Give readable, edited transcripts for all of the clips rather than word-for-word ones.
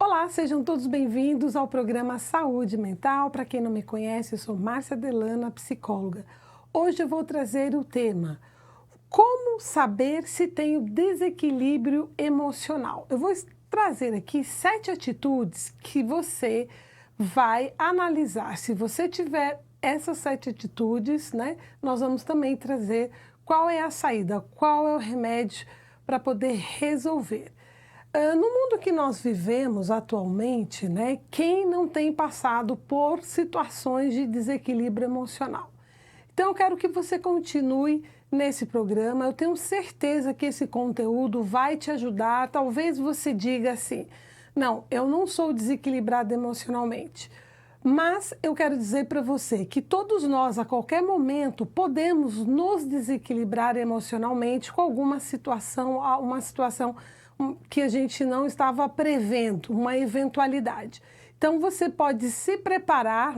Olá, sejam todos bem-vindos ao programa Saúde Mental. Para quem não me conhece, eu sou Márcia Delana, psicóloga. Hoje eu vou trazer o tema: como saber se tenho desequilíbrio emocional? Eu vou trazer aqui 7 atitudes que você vai analisar. Se você tiver essas 7 atitudes, nós vamos também trazer qual é a saída, qual é o remédio para poder resolver. No mundo que nós vivemos atualmente, quem não tem passado por situações de desequilíbrio emocional? Então, eu quero que você continue nesse programa. Eu tenho certeza que esse conteúdo vai te ajudar. Talvez você diga assim: não, eu não sou desequilibrada emocionalmente. Mas eu quero dizer para você que todos nós, a qualquer momento, podemos nos desequilibrar emocionalmente com alguma situação, uma situação que a gente não estava prevendo, uma eventualidade. Então, você pode se preparar,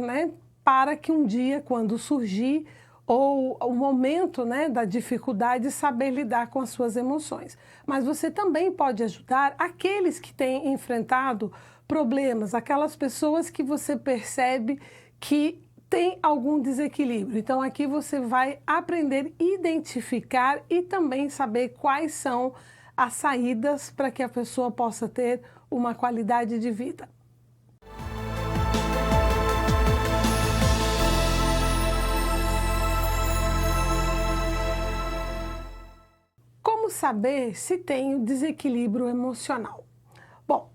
para que um dia, quando surgir, ou o momento, da dificuldade, saber lidar com as suas emoções. Mas você também pode ajudar aqueles que têm enfrentado problemas, aquelas pessoas que você percebe que tem algum desequilíbrio. Então, aqui você vai aprender a identificar e também saber quais são as saídas para que a pessoa possa ter uma qualidade de vida. Como saber se tenho desequilíbrio emocional? Bom,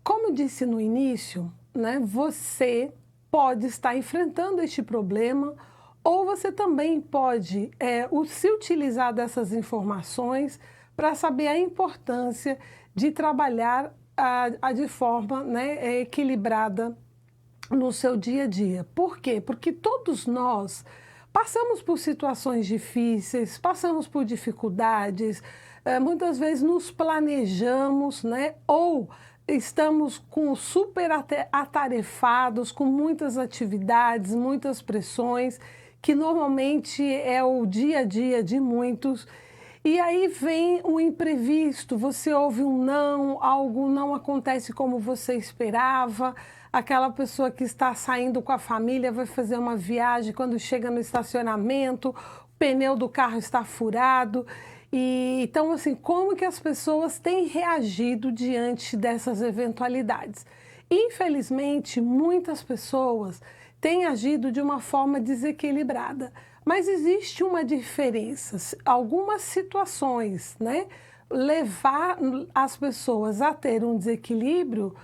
como eu disse no início, você pode estar enfrentando este problema, ou você também pode se utilizar dessas informações para saber a importância de trabalhar de forma equilibrada no seu dia a dia. Por quê? Porque todos nós passamos por situações difíceis, passamos por dificuldades, muitas vezes nos planejamos, ou estamos super atarefados, com muitas atividades, muitas pressões, que normalmente é o dia a dia de muitos. E aí vem o imprevisto, você ouve um não, algo não acontece como você esperava, aquela pessoa que está saindo com a família vai fazer uma viagem, quando chega no estacionamento, o pneu do carro está furado. E então, assim, como que as pessoas têm reagido diante dessas eventualidades? Infelizmente, muitas pessoas têm agido de uma forma desequilibrada. Mas existe uma diferença. Algumas situações, levar as pessoas a ter um desequilíbrio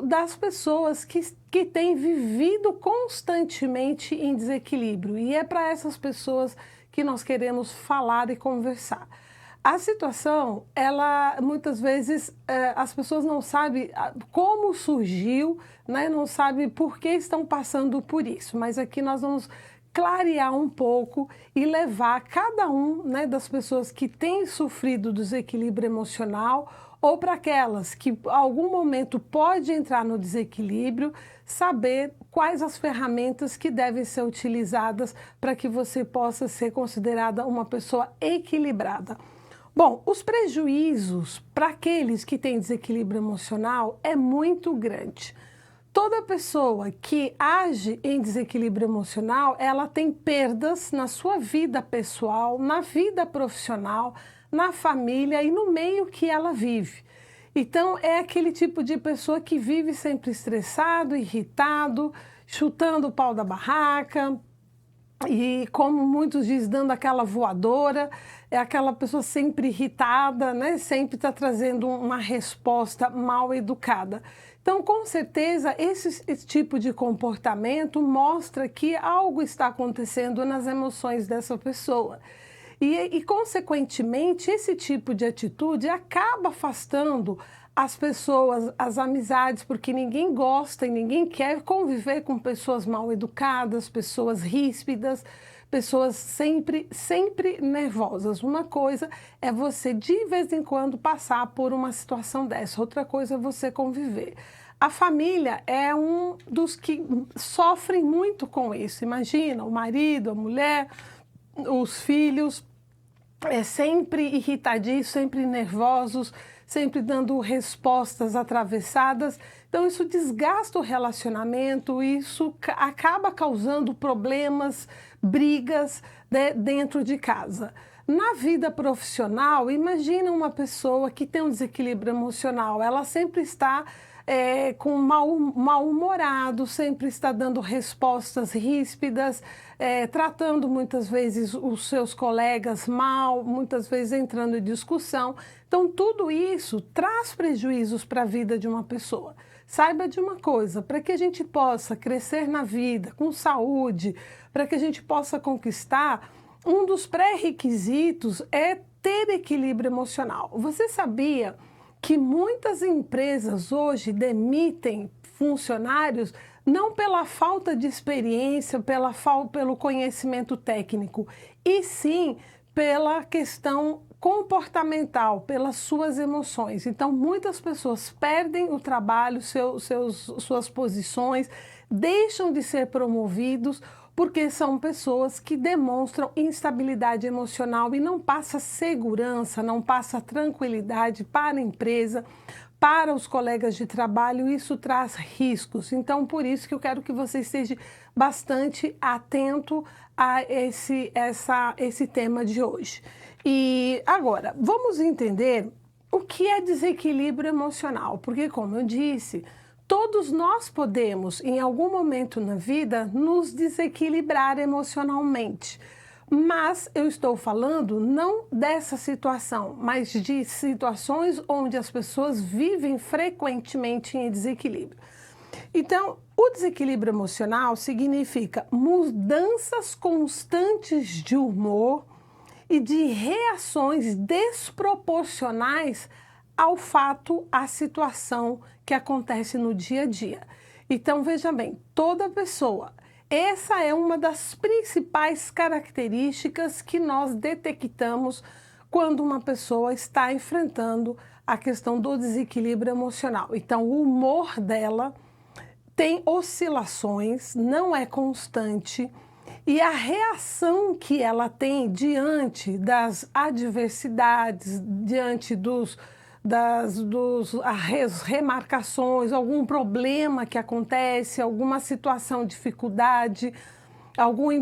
das pessoas que têm vivido constantemente em desequilíbrio. E é para essas pessoas que nós queremos falar e conversar. A situação, muitas vezes as pessoas não sabem como surgiu, não sabem por que estão passando por isso. Mas aqui nós vamos clarear um pouco e levar cada das pessoas que têm sofrido desequilíbrio emocional, ou para aquelas que em algum momento pode entrar no desequilíbrio, saber quais as ferramentas que devem ser utilizadas para que você possa ser considerada uma pessoa equilibrada. Bom, os prejuízos para aqueles que têm desequilíbrio emocional é muito grande. Toda pessoa que age em desequilíbrio emocional, ela tem perdas na sua vida pessoal, na vida profissional, na família e no meio que ela vive. Então, é aquele tipo de pessoa que vive sempre estressado, irritado, chutando o pau da barraca e, como muitos dizem, dando aquela voadora. É aquela pessoa sempre irritada, sempre está trazendo uma resposta mal educada. Então, com certeza, esse tipo de comportamento mostra que algo está acontecendo nas emoções dessa pessoa. E, consequentemente, esse tipo de atitude acaba afastando as pessoas, as amizades, porque ninguém gosta e ninguém quer conviver com pessoas mal educadas, pessoas ríspidas, pessoas sempre nervosas. Uma coisa é você, de vez em quando, passar por uma situação dessa, outra coisa é você conviver. A família é um dos que sofrem muito com isso. Imagina, o marido, a mulher, os filhos, sempre irritadiços, sempre nervosos, sempre dando respostas atravessadas. Então, isso desgasta o relacionamento, isso acaba causando problemas, brigas, né, dentro de casa. Na vida profissional, imagina uma pessoa que tem um desequilíbrio emocional, ela sempre está com mal-humorado, sempre está dando respostas ríspidas, tratando muitas vezes os seus colegas mal, muitas vezes entrando em discussão. Então, tudo isso traz prejuízos para a vida de uma pessoa. Saiba de uma coisa, para que a gente possa crescer na vida com saúde, para que a gente possa conquistar, um dos pré-requisitos é ter equilíbrio emocional. Você sabia que muitas empresas hoje demitem funcionários não pela falta de experiência, pelo conhecimento técnico, e sim pela questão comportamental, pelas suas emoções. Então, muitas pessoas perdem o trabalho, suas posições, deixam de ser promovidos, porque são pessoas que demonstram instabilidade emocional e não passa segurança, não passa tranquilidade para a empresa, para os colegas de trabalho, isso traz riscos. Então, por isso que eu quero que você esteja bastante atento a esse tema de hoje. E agora, vamos entender o que é desequilíbrio emocional, porque, como eu disse, todos nós podemos, em algum momento na vida, nos desequilibrar emocionalmente. Mas eu estou falando não dessa situação, mas de situações onde as pessoas vivem frequentemente em desequilíbrio. Então, o desequilíbrio emocional significa mudanças constantes de humor e de reações desproporcionais ao fato, à situação que acontece no dia a dia. Então, veja bem, toda pessoa, essa é uma das principais características que nós detectamos quando uma pessoa está enfrentando a questão do desequilíbrio emocional. Então, o humor dela tem oscilações, não é constante, e a reação que ela tem diante das adversidades, diante das remarcações, algum problema que acontece, alguma situação de dificuldade,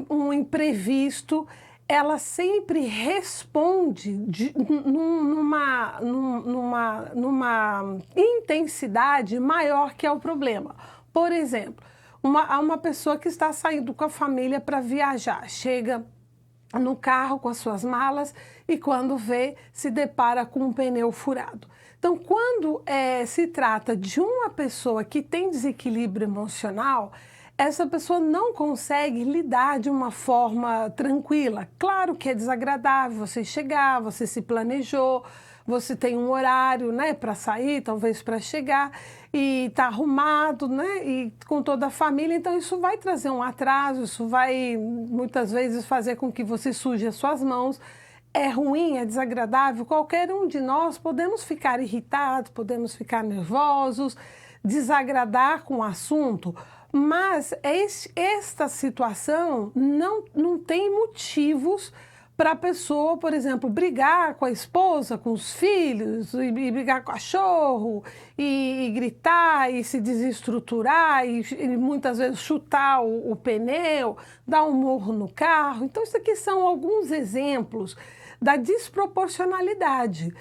um imprevisto, ela sempre responde numa intensidade maior que é o problema. Por exemplo, uma pessoa que está saindo com a família para viajar, chega no carro com as suas malas e quando vê, se depara com um pneu furado. Então, quando se trata de uma pessoa que tem desequilíbrio emocional, essa pessoa não consegue lidar de uma forma tranquila. Claro que é desagradável você chegar, você se planejou, você tem um horário, né, para sair, talvez para chegar, e está arrumado, né, e com toda a família, então isso vai trazer um atraso, isso vai muitas vezes fazer com que você suje as suas mãos. É ruim, é desagradável, qualquer um de nós podemos ficar irritados, podemos ficar nervosos, desagradar com o assunto, mas esta situação não tem motivos para a pessoa, por exemplo, brigar com a esposa, com os filhos, e brigar com o cachorro, e gritar, e se desestruturar, e muitas vezes chutar o pneu, dar um murro no carro. Então, isso aqui são alguns exemplos da desproporcionalidade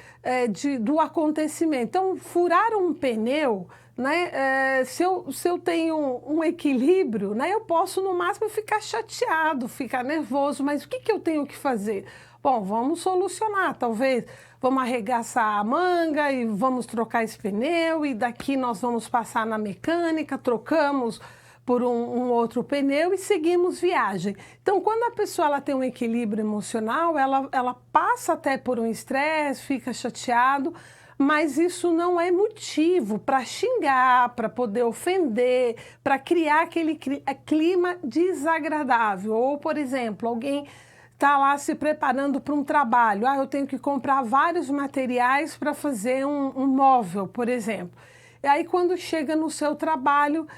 do acontecimento. Então, furar um pneu, né, se eu tenho um equilíbrio, né, eu posso no máximo ficar chateado, ficar nervoso, mas o que eu tenho que fazer? Bom, vamos solucionar, talvez vamos arregaçar a manga e vamos trocar esse pneu e daqui nós vamos passar na mecânica, trocamos por um outro pneu e seguimos viagem. Então, quando a pessoa ela tem um equilíbrio emocional, ela passa até por um estresse, fica chateado, mas isso não é motivo para xingar, para poder ofender, para criar aquele clima desagradável. Ou, por exemplo, alguém está lá se preparando para um trabalho. Eu tenho que comprar vários materiais para fazer um móvel, por exemplo. E aí, quando chega no seu trabalho,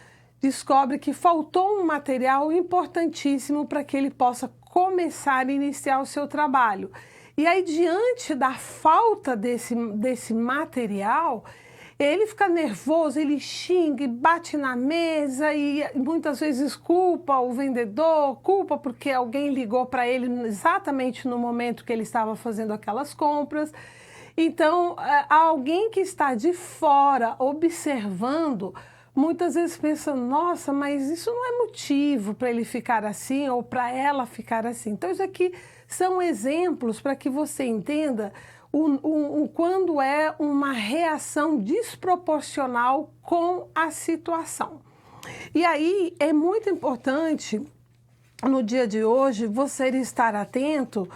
descobre que faltou um material importantíssimo para que ele possa começar a iniciar o seu trabalho. E aí, diante da falta desse material, ele fica nervoso, ele xinga, e bate na mesa e muitas vezes culpa o vendedor, culpa porque alguém ligou para ele exatamente no momento que ele estava fazendo aquelas compras. Então, alguém que está de fora observando, muitas vezes pensa, nossa, mas isso não é motivo para ele ficar assim ou para ela ficar assim. Então, isso aqui são exemplos para que você entenda quando é uma reação desproporcional com a situação. E aí é muito importante, no dia de hoje, você estar atento,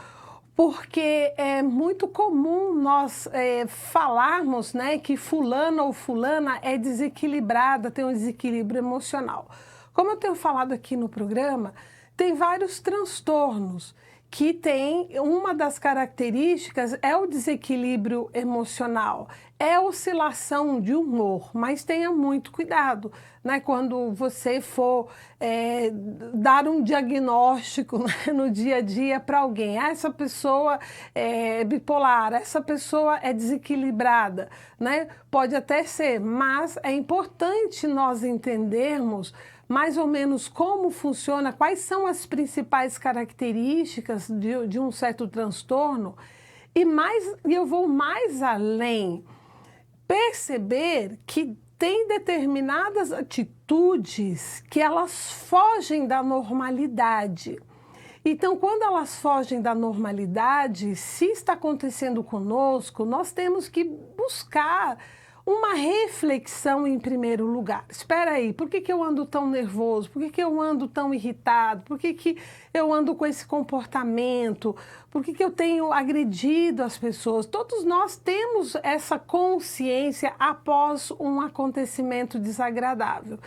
porque é muito comum nós falarmos, né, que fulano ou fulana é desequilibrada, tem um desequilíbrio emocional. Como eu tenho falado aqui no programa, tem vários transtornos que tem, uma das características é o desequilíbrio emocional, é a oscilação de humor, mas tenha muito cuidado, né? Quando você for dar um diagnóstico, né, no dia a dia para alguém, essa pessoa é bipolar, essa pessoa é desequilibrada, né? Pode até ser, mas é importante nós entendermos mais ou menos como funciona, quais são as principais características de um certo transtorno, e eu vou mais além, perceber que tem determinadas atitudes que elas fogem da normalidade. Então, quando elas fogem da normalidade, se está acontecendo conosco, nós temos que buscar uma reflexão em primeiro lugar. Espera aí, por que eu ando tão nervoso? Por que eu ando tão irritado? Por que eu ando com esse comportamento? Por que eu tenho agredido as pessoas? Todos nós temos essa consciência após um acontecimento desagradável.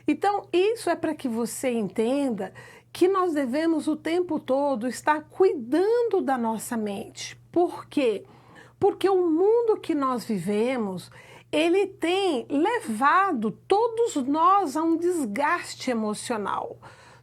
Então, isso é para que você entenda que nós devemos o tempo todo estar cuidando da nossa mente. Por quê? Porque o mundo que nós vivemos, ele tem levado todos nós a um desgaste emocional.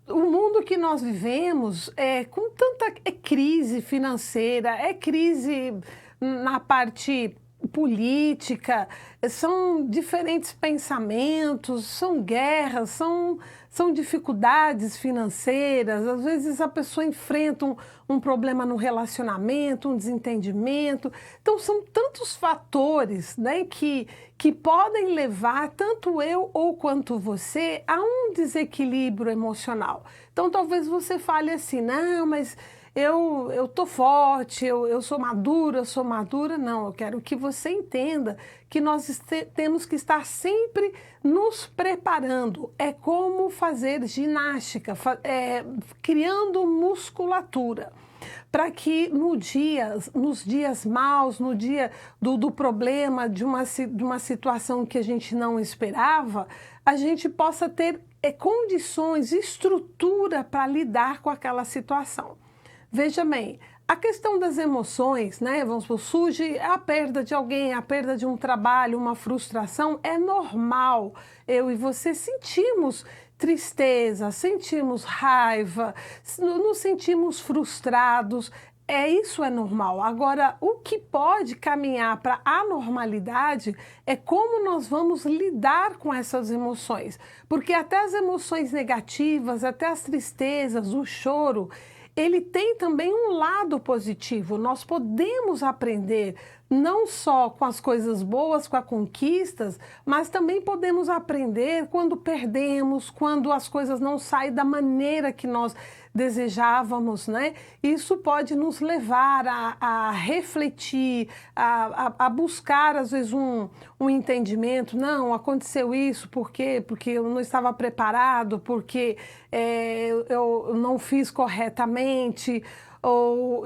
O mundo que nós vivemos com tanta crise financeira, crise na parte política, são diferentes pensamentos, são guerras, são dificuldades financeiras. Às vezes a pessoa enfrenta um problema no relacionamento, um desentendimento. Então são tantos fatores, né, que podem levar tanto eu ou quanto você a um desequilíbrio emocional. Então talvez você fale assim, não, mas eu tô forte, eu sou madura, eu sou madura. Não, eu quero que você entenda que nós temos que estar sempre nos preparando. É como fazer ginástica, criando musculatura, para que nos dias maus, no dia do problema, de uma situação que a gente não esperava, a gente possa ter condições, estrutura para lidar com aquela situação. Veja bem, a questão das emoções, né? Vamos supor, surge a perda de alguém, a perda de um trabalho, uma frustração, é normal. Eu e você sentimos tristeza, sentimos raiva, nos sentimos frustrados. Isso é normal. Agora, o que pode caminhar para a anormalidade é como nós vamos lidar com essas emoções. Porque até as emoções negativas, até as tristezas, o choro, ele tem também um lado positivo. Nós podemos aprender não só com as coisas boas, com as conquistas, mas também podemos aprender quando perdemos, quando as coisas não saem da maneira que nós desejávamos, né? Isso pode nos levar a refletir, a buscar, às vezes, um entendimento. Não, aconteceu isso, por quê? Porque eu não estava preparado, porque eu não fiz corretamente.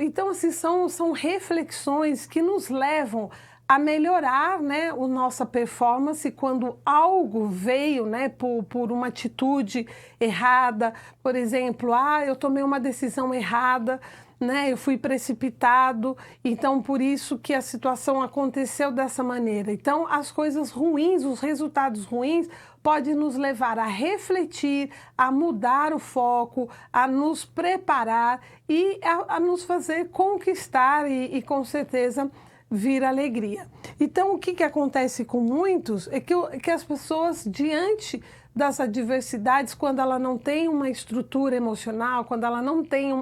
Então, assim, são reflexões que nos levam a melhorar, né, a nossa performance quando algo veio, né, por uma atitude errada. Por exemplo, eu tomei uma decisão errada, né, eu fui precipitado, então por isso que a situação aconteceu dessa maneira. Então as coisas ruins, os resultados ruins podem nos levar a refletir, a mudar o foco, a nos preparar e a nos fazer conquistar e com certeza vir alegria. Então, o que acontece com muitos é que as pessoas, diante das adversidades, quando ela não tem uma estrutura emocional, quando ela não tem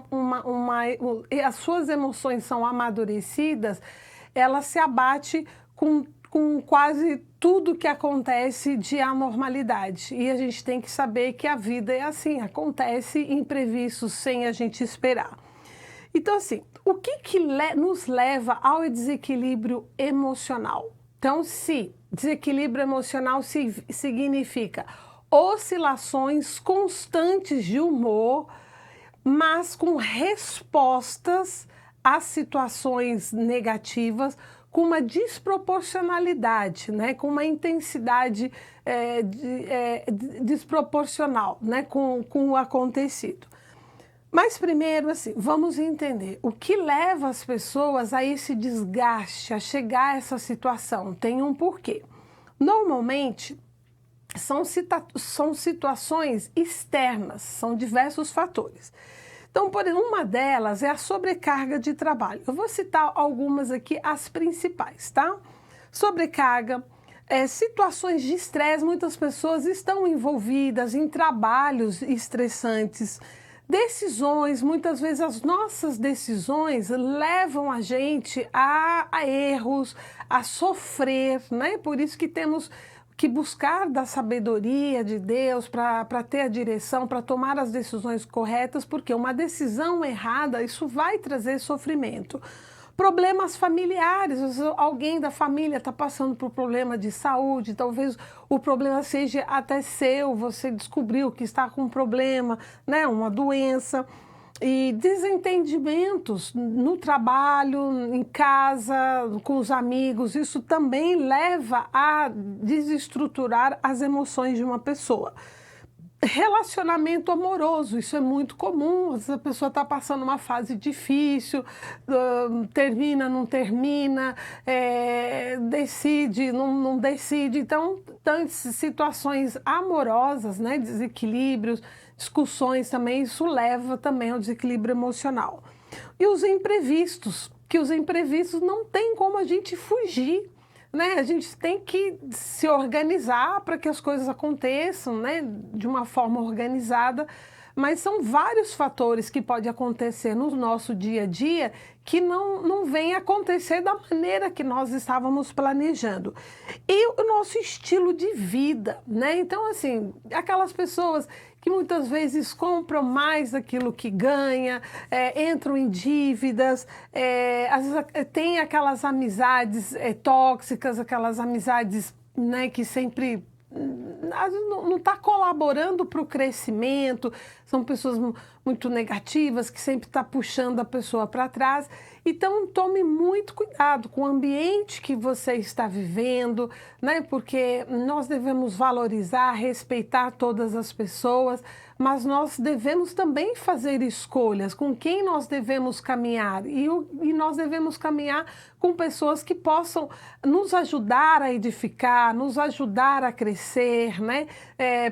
as suas emoções são amadurecidas, ela se abate com quase tudo que acontece de anormalidade. E a gente tem que saber que a vida é assim, acontece imprevistos sem a gente esperar. Então, assim, o que nos leva ao desequilíbrio emocional? Então, se desequilíbrio emocional significa oscilações constantes de humor, mas com respostas a situações negativas, com uma desproporcionalidade, né? Com uma intensidade desproporcional, né? com o acontecido. Mas primeiro, assim, vamos entender o que leva as pessoas a esse desgaste, a chegar a essa situação. Tem um porquê. Normalmente, são situações externas, são diversos fatores. Então, por uma delas é a sobrecarga de trabalho. Eu vou citar algumas aqui, as principais, tá? Sobrecarga, situações de estresse, muitas pessoas estão envolvidas em trabalhos estressantes, decisões, muitas vezes as nossas decisões levam a gente a erros, a sofrer, né? Por isso que temos que buscar da sabedoria de Deus para ter a direção, para tomar as decisões corretas, porque uma decisão errada, isso vai trazer sofrimento. Problemas familiares, alguém da família está passando por problema de saúde, talvez o problema seja até seu, você descobriu que está com um problema, né, uma doença. E desentendimentos no trabalho, em casa, com os amigos, isso também leva a desestruturar as emoções de uma pessoa. Relacionamento amoroso, isso é muito comum, às vezes a pessoa está passando uma fase difícil, termina, não termina, decide, não decide, então situações amorosas, né, desequilíbrios, discussões também, isso leva também ao desequilíbrio emocional. E os imprevistos, que os imprevistos não tem como a gente fugir, né? A gente tem que se organizar para que as coisas aconteçam, né, de uma forma organizada, mas são vários fatores que podem acontecer no nosso dia a dia que não vem acontecer da maneira que nós estávamos planejando. E o nosso estilo de vida, né? Então, assim, aquelas pessoas que muitas vezes compram mais daquilo que ganha, entram em dívidas, às vezes tem aquelas amizades tóxicas, aquelas amizades, né, que sempre não está colaborando para o crescimento, são pessoas muito negativas, que sempre está puxando a pessoa para trás. Então, tome muito cuidado com o ambiente que você está vivendo, né? Porque nós devemos valorizar, respeitar todas as pessoas, mas nós devemos também fazer escolhas com quem nós devemos caminhar. E nós devemos caminhar com pessoas que possam nos ajudar a edificar, nos ajudar a crescer, né?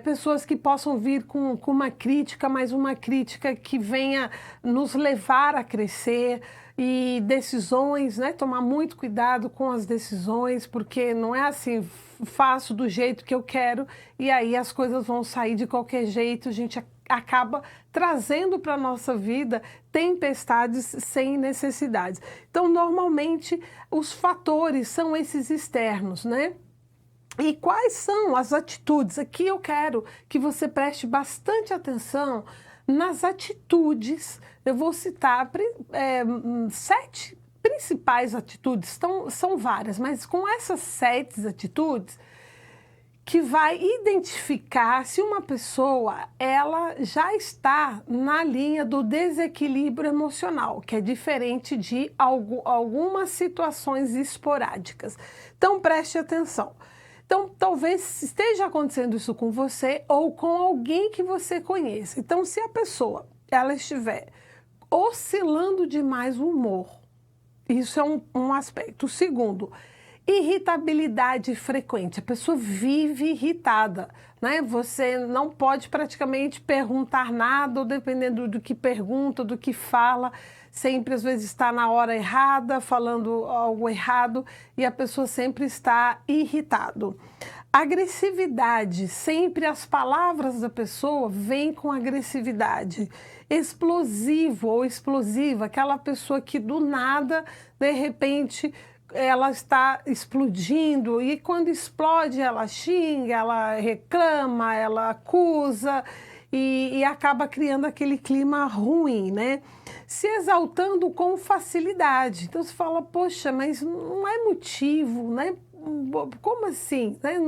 Pessoas que possam vir com uma crítica, mas uma crítica que venha nos levar a crescer. E decisões, né? Tomar muito cuidado com as decisões, porque não é assim, faço do jeito que eu quero e aí as coisas vão sair de qualquer jeito, a gente acaba trazendo para a nossa vida tempestades sem necessidades. Então, normalmente, os fatores são esses externos, né? E quais são as atitudes? Aqui eu quero que você preste bastante atenção nas atitudes. Eu vou citar 7 principais atitudes, são várias, mas com essas 7 atitudes que vai identificar se uma pessoa ela já está na linha do desequilíbrio emocional, que é diferente de algumas situações esporádicas. Então preste atenção. Então talvez esteja acontecendo isso com você ou com alguém que você conheça. Então se a pessoa ela estiver oscilando demais o humor, isso é um aspecto. O segundo, irritabilidade frequente. A pessoa vive irritada, né? Você não pode praticamente perguntar nada, ou dependendo do que pergunta, do que fala, sempre às vezes está na hora errada, falando algo errado, e a pessoa sempre está irritado. Agressividade, sempre as palavras da pessoa vêm com agressividade. Explosivo ou explosiva, aquela pessoa que do nada, de repente, ela está explodindo e quando explode ela xinga, ela reclama, ela acusa e acaba criando aquele clima ruim, né? Se exaltando com facilidade. Então você fala, poxa, mas não é motivo, né? Como assim? Né?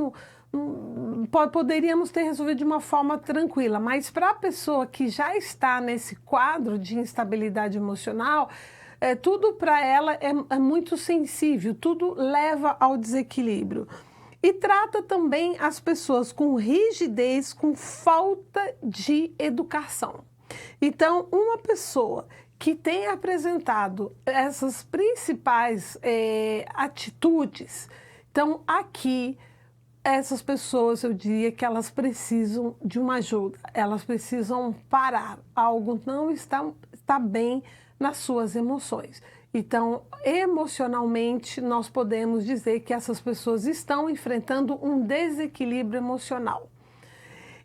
Poderíamos ter resolvido de uma forma tranquila, mas para a pessoa que já está nesse quadro de instabilidade emocional, tudo para ela é muito sensível, tudo leva ao desequilíbrio. E trata também as pessoas com rigidez, com falta de educação. Então, uma pessoa que tem apresentado essas principais atitudes, então aqui essas pessoas, eu diria que elas precisam de uma ajuda, elas precisam parar, algo não está bem nas suas emoções. Então, emocionalmente, nós podemos dizer que essas pessoas estão enfrentando um desequilíbrio emocional.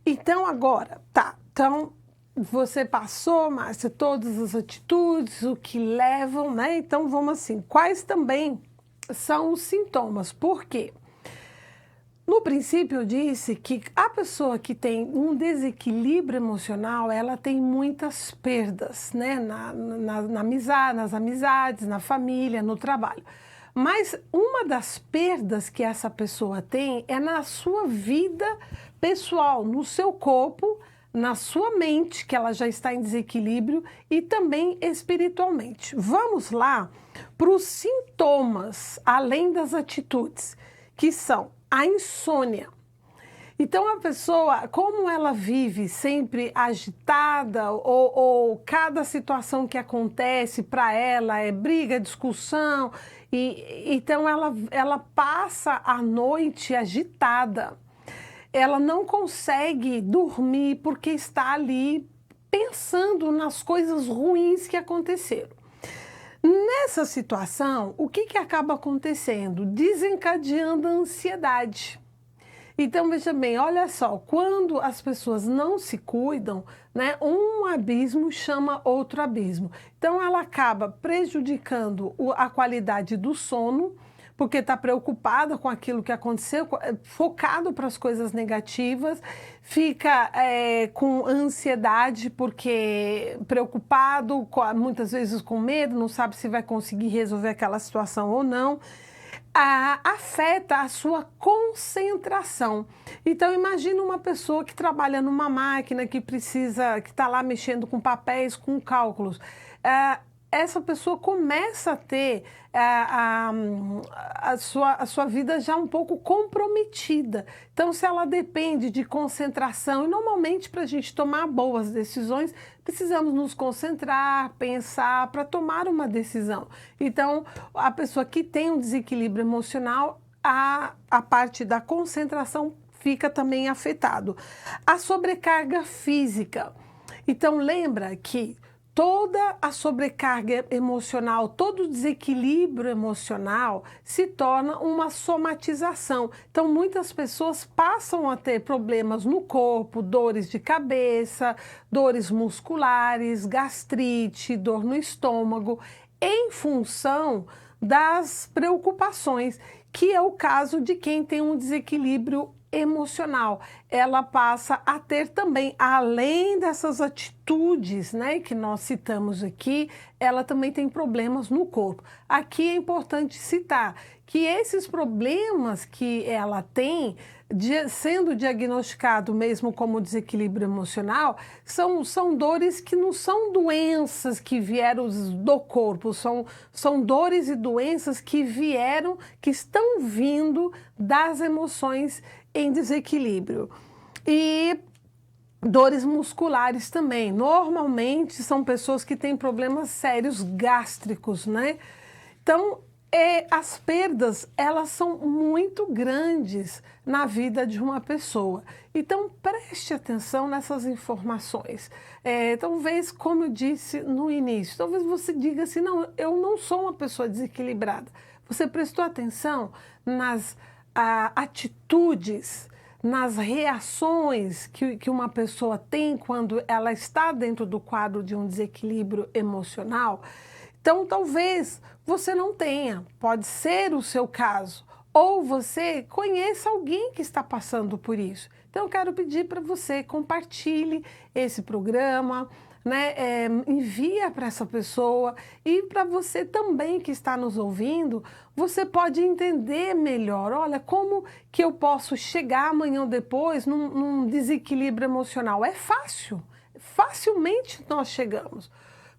Então, agora, tá, então você passou, Márcia, todas as atitudes, o que levam, né? Então, vamos assim, quais também são os sintomas? Por quê? No princípio, eu disse que a pessoa que tem um desequilíbrio emocional, ela tem muitas perdas, né? Nas amizades, na família, no trabalho. Mas uma das perdas que essa pessoa tem é na sua vida pessoal, no seu corpo, na sua mente, que ela já está em desequilíbrio, e também espiritualmente. Vamos lá para os sintomas, além das atitudes, que são a insônia. Então a pessoa, como ela vive sempre agitada ou cada situação que acontece para ela é briga, discussão, então ela passa a noite agitada. Ela não consegue dormir porque está ali pensando nas coisas ruins que aconteceram. Nessa situação, o que acaba acontecendo? Desencadeando a ansiedade. Então, veja bem, olha só, quando as pessoas não se cuidam, né, um abismo chama outro abismo. Então, ela acaba prejudicando a qualidade do sono, porque está preocupada com aquilo que aconteceu, focado para as coisas negativas, fica com ansiedade, porque preocupado, muitas vezes com medo, não sabe se vai conseguir resolver aquela situação ou não. Afeta a sua concentração. Então imagina uma pessoa que trabalha numa máquina, que está lá mexendo com papéis, com cálculos. Essa pessoa começa a ter a sua vida já um pouco comprometida. Então, se ela depende de concentração, e normalmente para a gente tomar boas decisões, precisamos nos concentrar, pensar para tomar uma decisão. Então, a pessoa que tem um desequilíbrio emocional, a parte da concentração fica também afetado. A sobrecarga física. Então, lembra que toda a sobrecarga emocional, todo o desequilíbrio emocional se torna uma somatização. Então, muitas pessoas passam a ter problemas no corpo, dores de cabeça, dores musculares, gastrite, dor no estômago, em função das preocupações, que é o caso de quem tem um desequilíbrio emocional. Ela passa a ter também, além dessas atitudes, né, que nós citamos aqui, ela também tem problemas no corpo. Aqui é importante citar que esses problemas que ela tem sendo diagnosticado mesmo como desequilíbrio emocional, são dores que não são doenças que vieram do corpo, são dores e doenças que vieram, que estão vindo das emoções em desequilíbrio. E dores musculares também. Normalmente são pessoas que têm problemas sérios gástricos, né? Então, as perdas, elas são muito grandes na vida de uma pessoa. Então, preste atenção nessas informações. Talvez, como eu disse no início, talvez você diga assim, não, eu não sou uma pessoa desequilibrada. Você prestou atenção nas atitudes, nas reações que uma pessoa tem quando ela está dentro do quadro de um desequilíbrio emocional? Então, talvez você não tenha, pode ser o seu caso, ou você conheça alguém que está passando por isso. Então, eu quero pedir para você, compartilhe esse programa, né? Envia para essa pessoa, e para você também que está nos ouvindo, você pode entender melhor, olha, como que eu posso chegar amanhã ou depois num desequilíbrio emocional. É fácil, facilmente nós chegamos.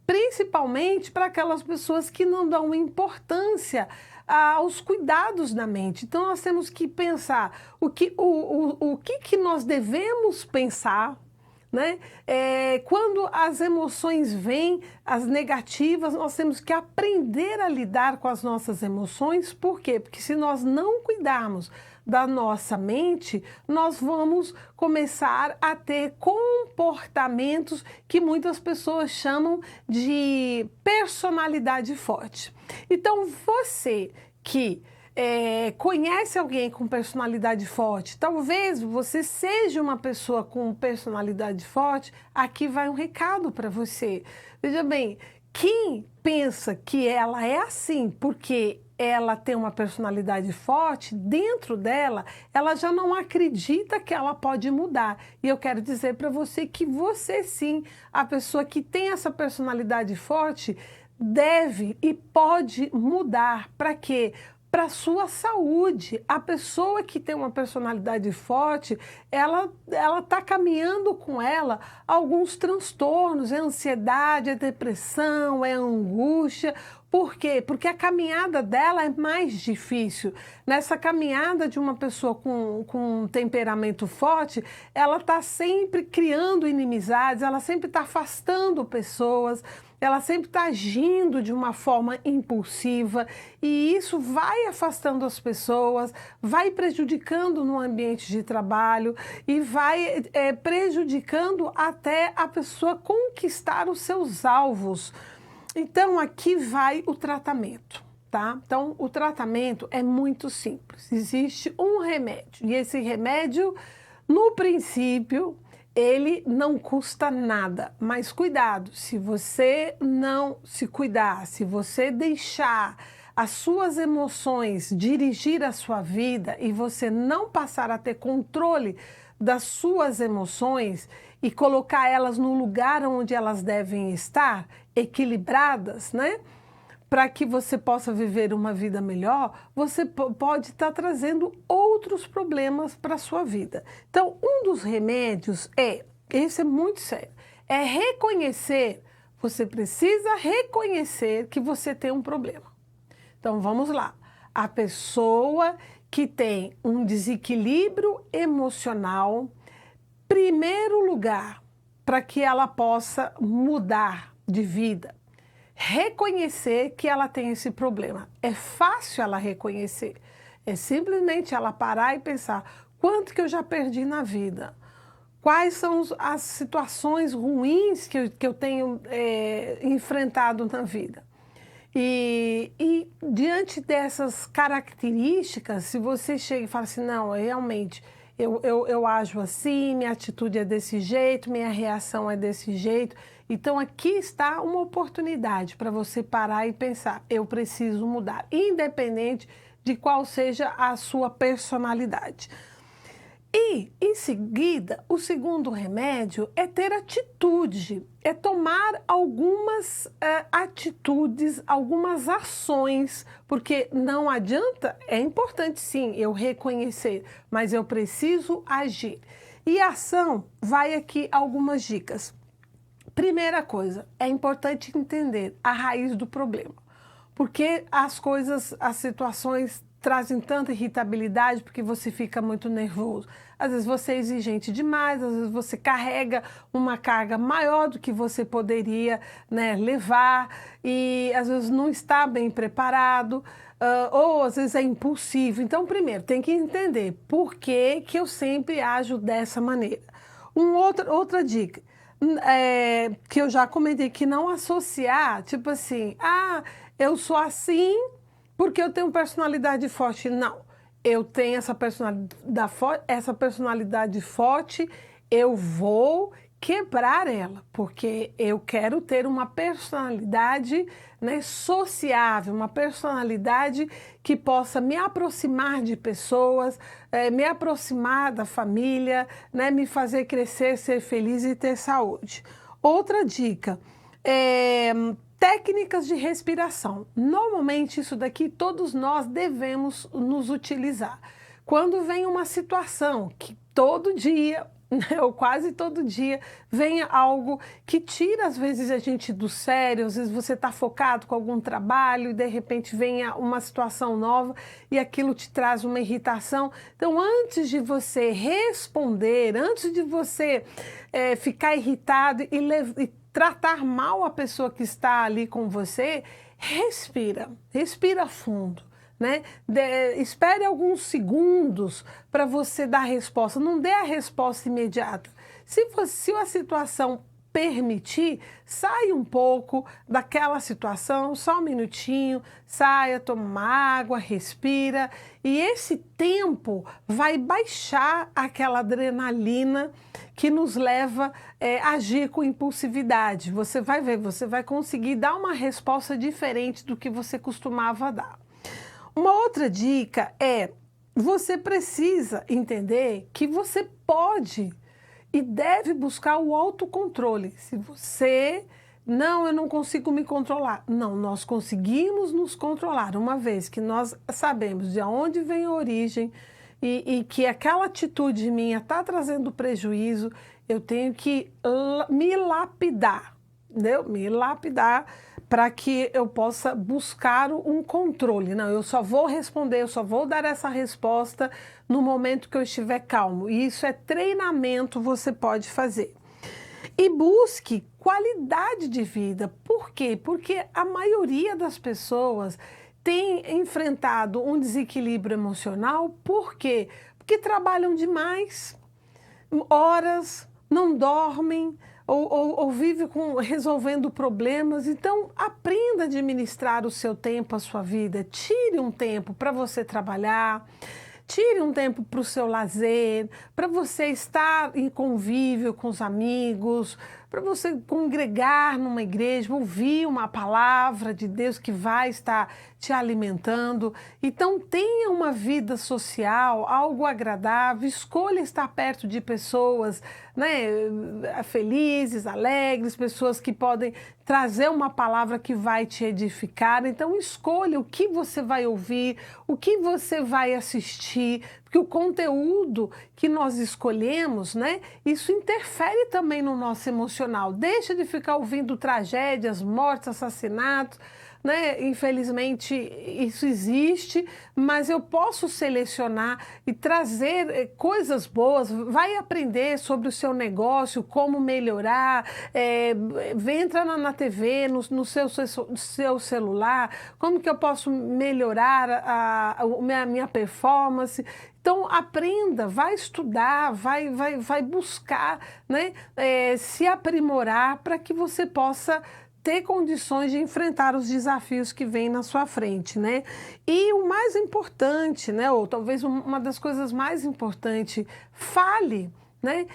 Principalmente para aquelas pessoas que não dão importância aos cuidados da mente. Então, nós temos que pensar o que nós devemos pensar, né? Quando as emoções vêm, as negativas, nós temos que aprender a lidar com as nossas emoções. Por quê? Porque se nós não cuidarmos da nossa mente, nós vamos começar a ter comportamentos que muitas pessoas chamam de personalidade forte. Então, você que conhece alguém com personalidade forte, talvez você seja uma pessoa com personalidade forte, aqui vai um recado para você. Veja bem, quem pensa que ela é assim porque ela tem uma personalidade forte, dentro dela, ela já não acredita que ela pode mudar. E eu quero dizer para você que você sim, a pessoa que tem essa personalidade forte, deve e pode mudar. Para quê? Para a sua saúde. A pessoa que tem uma personalidade forte, ela está caminhando com ela alguns transtornos, é ansiedade, é depressão, é angústia. Por quê? Porque a caminhada dela é mais difícil. Nessa caminhada de uma pessoa com um temperamento forte, ela está sempre criando inimizades, ela sempre está afastando pessoas, ela sempre está agindo de uma forma impulsiva, e isso vai afastando as pessoas, vai prejudicando no ambiente de trabalho e vai prejudicando até a pessoa conquistar os seus alvos. Então, aqui vai o tratamento, tá? Então, o tratamento é muito simples. Existe um remédio, e esse remédio, no princípio, ele não custa nada. Mas cuidado, se você não se cuidar, se você deixar as suas emoções dirigir a sua vida e você não passar a ter controle das suas emoções e colocar elas no lugar onde elas devem estar, equilibradas, né? Para que você possa viver uma vida melhor, você pode estar trazendo outros problemas para a sua vida. Então, um dos remédios esse é muito sério, é reconhecer, você precisa reconhecer que você tem um problema. Então, vamos lá. A pessoa que tem um desequilíbrio emocional, primeiro lugar, para que ela possa mudar de vida, reconhecer que ela tem esse problema. É fácil ela reconhecer, é simplesmente ela parar e pensar, quanto que eu já perdi na vida? Quais são as situações ruins que eu tenho enfrentado na vida? E diante dessas características, se você chega e fala assim, não, realmente, eu ajo assim, minha atitude é desse jeito, minha reação é desse jeito. Então, aqui está uma oportunidade para você parar e pensar, eu preciso mudar, independente de qual seja a sua personalidade. E, em seguida, o segundo remédio é ter atitude, é tomar algumas atitudes, algumas ações, porque não adianta, é importante sim eu reconhecer, mas eu preciso agir. E a ação vai aqui algumas dicas. Primeira coisa, é importante entender a raiz do problema, porque as situações trazem tanta irritabilidade porque você fica muito nervoso. Às vezes você é exigente demais, às vezes você carrega uma carga maior do que você poderia, né, levar e às vezes não está bem preparado, ou às vezes é impulsivo. Então, primeiro, tem que entender por que que eu sempre ajo dessa maneira. Outra dica, que eu já comentei, que não associar, tipo assim, eu sou assim porque eu tenho personalidade forte. Não, eu tenho essa personalidade forte, eu vou quebrar ela, porque eu quero ter uma personalidade, né, sociável, uma personalidade que possa me aproximar de pessoas, me aproximar da família, né, me fazer crescer, ser feliz e ter saúde. Outra dica, técnicas de respiração. Normalmente isso daqui todos nós devemos nos utilizar. Quando vem uma situação que todo dia, ou quase todo dia, venha algo que tira às vezes a gente do sério, às vezes você está focado com algum trabalho e de repente venha uma situação nova e aquilo te traz uma irritação. Então, antes de você responder, antes de você ficar irritado e tratar mal a pessoa que está ali com você, respira fundo, né? Espere alguns segundos para você dar a resposta, não dê a resposta imediata. Se a situação permitir, saia um pouco daquela situação, só um minutinho, saia, toma uma água, respira, e esse tempo vai baixar aquela adrenalina que nos leva a agir com impulsividade. Você vai ver, você vai conseguir dar uma resposta diferente do que você costumava dar. Uma outra dica é, você precisa entender que você pode e deve buscar o autocontrole. Se você, eu não consigo me controlar. Não, nós conseguimos nos controlar, uma vez que nós sabemos de onde vem a origem e que aquela atitude minha está trazendo prejuízo, eu tenho que me lapidar, entendeu? Me lapidar para que eu possa buscar um controle. Não, eu só vou responder, eu só vou dar essa resposta no momento que eu estiver calmo. E isso é treinamento, você pode fazer. E busque qualidade de vida. Por quê? Porque a maioria das pessoas tem enfrentado um desequilíbrio emocional. Por quê? Porque trabalham demais, horas, não dormem, ou vive resolvendo problemas. Então, aprenda a administrar o seu tempo, a sua vida. Tire um tempo para você trabalhar, tire um tempo para o seu lazer, para você estar em convívio com os amigos, para você congregar numa igreja, ouvir uma palavra de Deus que vai estar te alimentando. Então, tenha uma vida social, algo agradável, escolha estar perto de pessoas, né, felizes, alegres, pessoas que podem trazer uma palavra que vai te edificar. Então, escolha o que você vai ouvir, o que você vai assistir, porque o conteúdo que nós escolhemos, né, isso interfere também no nosso emocional. Deixa de ficar ouvindo tragédias, mortes, assassinatos, né? Infelizmente isso existe, mas eu posso selecionar e trazer coisas boas. Vai aprender sobre o seu negócio, como melhorar, entra na TV, no seu celular, como que eu posso melhorar a minha performance. Então, aprenda, vai estudar, vai buscar, né, se aprimorar para que você possa ter condições de enfrentar os desafios que vêm na sua frente, né? E o mais importante, né, ou talvez uma das coisas mais importantes, fale, né?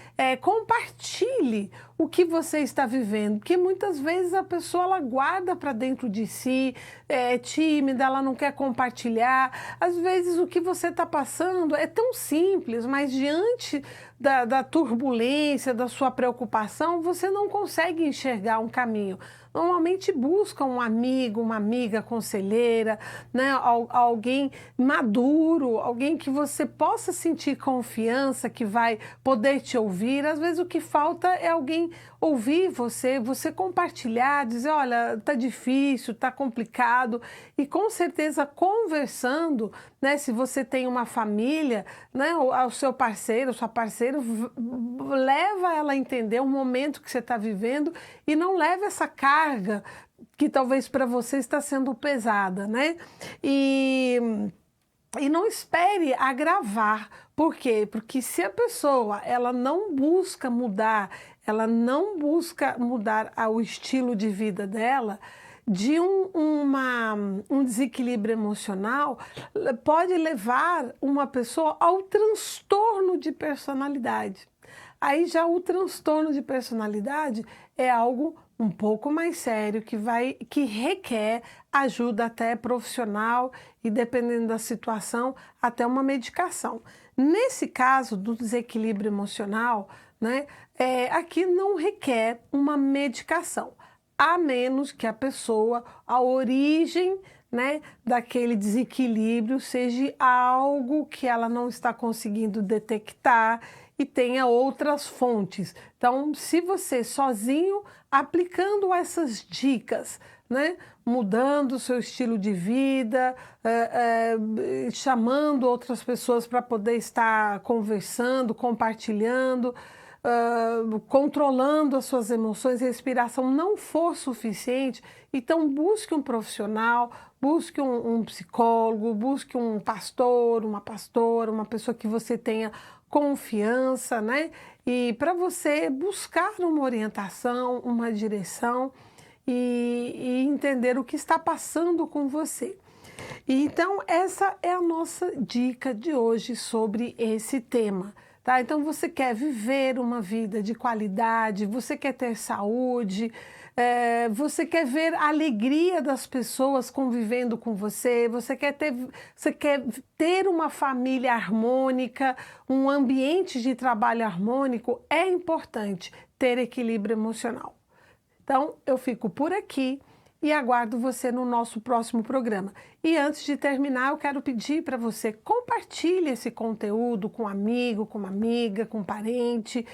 Compartilhe o que você está vivendo, porque muitas vezes a pessoa ela guarda para dentro de si, é tímida, ela não quer compartilhar. Às vezes o que você está passando é tão simples, mas diante da turbulência, da sua preocupação, você não consegue enxergar um caminho. Normalmente busca um amigo, uma amiga conselheira, né? Alguém maduro, alguém que você possa sentir confiança, que vai poder te ouvir. Às vezes o que falta é alguém ouvir você compartilhar, dizer, olha, tá difícil, tá complicado, e com certeza conversando, né? Se você tem uma família, né? O seu parceiro, sua parceira, leva ela a entender o momento que você está vivendo e não leva essa carga que talvez para você está sendo pesada, né? E não espere agravar. Por quê? Porque se a pessoa ela não busca mudar, ela não busca mudar o estilo de vida dela, de um desequilíbrio emocional, pode levar uma pessoa ao transtorno de personalidade. Aí já o transtorno de personalidade é algo um pouco mais sério, que requer ajuda até profissional e, dependendo da situação, até uma medicação. Nesse caso do desequilíbrio emocional, né, aqui não requer uma medicação, a menos que a pessoa, a origem, né, daquele desequilíbrio seja algo que ela não está conseguindo detectar e tenha outras fontes. Então, se você sozinho, aplicando essas dicas, né, mudando o seu estilo de vida, chamando outras pessoas para poder estar conversando, compartilhando, controlando as suas emoções, a respiração não for suficiente, então busque um profissional, busque um psicólogo, busque um pastor, uma pastora, uma pessoa que você tenha confiança, né? E para você buscar uma orientação, uma direção e entender o que está passando com você. Então, essa é a nossa dica de hoje sobre esse tema. Tá? Então, você quer viver uma vida de qualidade, você quer ter saúde, você quer ver a alegria das pessoas convivendo com você, você quer ter uma família harmônica, um ambiente de trabalho harmônico, é importante ter equilíbrio emocional. Então, eu fico por aqui e aguardo você no nosso próximo programa. E antes de terminar, eu quero pedir para você compartilhe esse conteúdo com um amigo, com uma amiga, com um parente,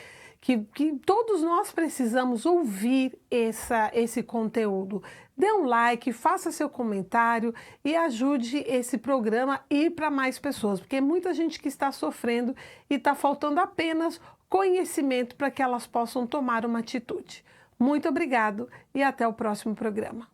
que todos nós precisamos ouvir esse conteúdo. Dê um like, faça seu comentário e ajude esse programa a ir para mais pessoas, porque muita gente que está sofrendo e está faltando apenas conhecimento para que elas possam tomar uma atitude. Muito obrigado e até o próximo programa.